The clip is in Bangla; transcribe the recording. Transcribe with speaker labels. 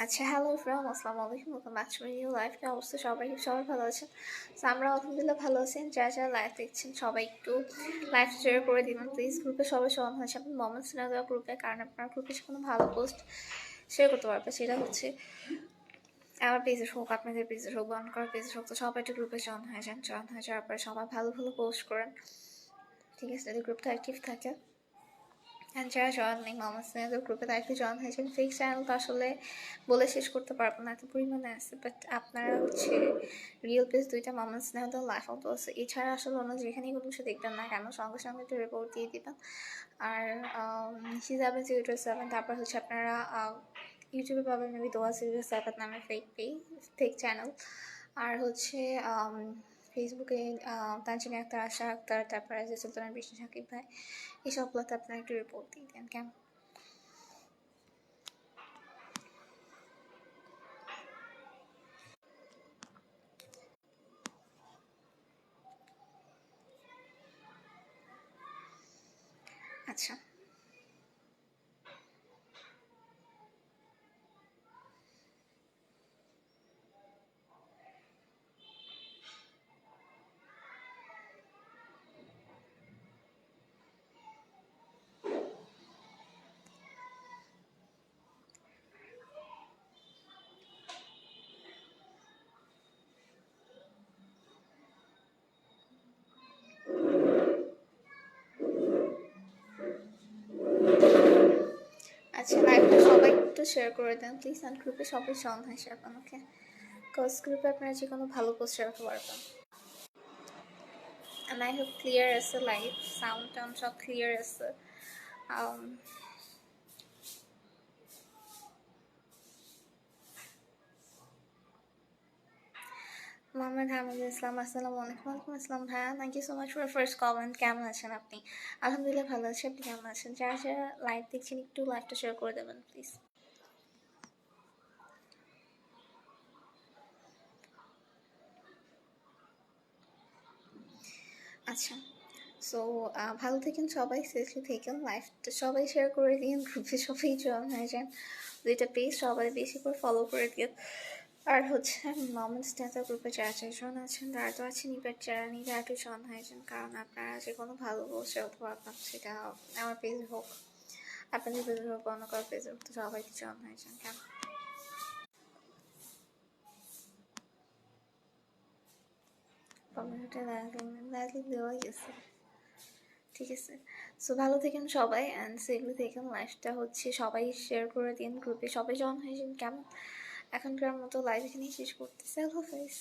Speaker 1: আচ্ছা, হ্যালো এভরিওয়ান, আসসালামু আলাইকুম। Welcome back to my new life. কি অবস্থা সবাই ভালো আছেন? সো আমরা আলহামদুলিল্লাহ ভালো আছি। যারা লাইভ দেখছেন সবাই একটু লাইভ শেয়ার করে দিবেন প্লিজ। গ্রুপে সবাই সমান হয়েছে আপনার মোমেন্টস না দেওয়া গ্রুপে, কারণ আপনার গ্রুপে কোনো ভালো পোস্ট শেয়ার করতে পারবে। সেটা হচ্ছে আমার পেজের হোক, আপনাদের পেজের হোক, বন্ধ করার পেজের হোক, তো সবাই একটু গ্রুপে জয়েন হয়ে যাওয়ার পরে সবাই ভালো পোস্ট করেন, ঠিক আছে? যদি গ্রুপটা অ্যাক্টিভ থাকে। অ্যান্ড যারা জয়েন নেই মোহাম্মদ সিনাদের গ্রুপে তারা একটু জয়েন হয়েছেন। ফেক চ্যানেল তো আসলে বলে শেষ করতে পারবো না, এত পরিমাণে আছে। বাট আপনারা হচ্ছে রিয়েল পেজ দুইটা মোহাম্মদ সিনাদের লাইফ অত আছে। এছাড়া আসলে অন্য যেখানেই কোনো কিছু দেখবেন না কেন, সঙ্গে সঙ্গে একটু রিপোর্ট দিয়ে দিবেন। আর নিশি707, তারপর হচ্ছে আপনারা ইউটিউবে পাবেন মেবি দোয়া07 নামে ফেক চ্যানেল। আর হচ্ছে ফেসবুকে তানজিনা আক্তার, আশা আক্তার, তারপরে যে সুলতানা বৃষ্টি, সাকিব ভাই, এইসবগুলোতে আপনারা একটু রিপোর্ট দিয়ে দেন কেন? আচ্ছা, আচ্ছা, লাইভটা সবাই একটু শেয়ার করে দেন প্লিজ। অ্যান্ড গ্রুপে সবাই জয়েন হয় শেয়ার করুন, ওকে? কজ গ্রুপে আপনারা যে কোনো ভালো পোস্ট রাখতে পারবেন। অ্যান্ড আই হোপ ক্লিয়ার আছে, লাইভ সাউন্ড টাউন সব ক্লিয়ার আছে। মোহাম্মদ হামিদুল ইসলাম, আসসালামু আলাইকুম। ওয়ালাইকুম আসসালাম ভাইয়া, thank you so much for first comment. কেমন আছেন আপনি? আলহামদুলিল্লাহ ভালো আছি। আপনি কেমন আছেন? যারা লাইভ দেখছেন একটু লাইভটা শেয়ার করে দেবেন প্লিজ। আচ্ছা, সো ভালো থাকেন সবাই, সেফলি থাকেন, লাইফটা সবাই শেয়ার করে দিন, গ্রুপে সবাই জয়েন হয়ে যান, দুইটা পেজ সবাই বেশি করে ফলো করে দিন। আর হচ্ছে মোমেন্টস ডেটা গ্রুপে যারা চারজন আছেন তারা তো আছেনই, বাট যারা নিয়ে তারা একটু জয়েন হয়ে যান, কারণ আপনারা যে কোনো ভালো পোস্ট অথবা আপনার সেটা আমার পেজে হোক, আপনাদের পেজে হোক, অন্য কারো পেজে হোক, তো সবাই একটু জয়েন হয়ে যান কেন? কমিউনিটি লাইক দেওয়া গেছে, ঠিক আছে? সো ভালো থাকেন সবাই অ্যান্ড সেফলি থাকেন। লাইফটা হচ্ছে সবাই শেয়ার করে দিন, গ্রুপে সবাই জয়েন হয়ে যান কেমন? এখনকার মতো লাইভ এখানেই শেষ করতেছি। আল্লাহ হাফেজ।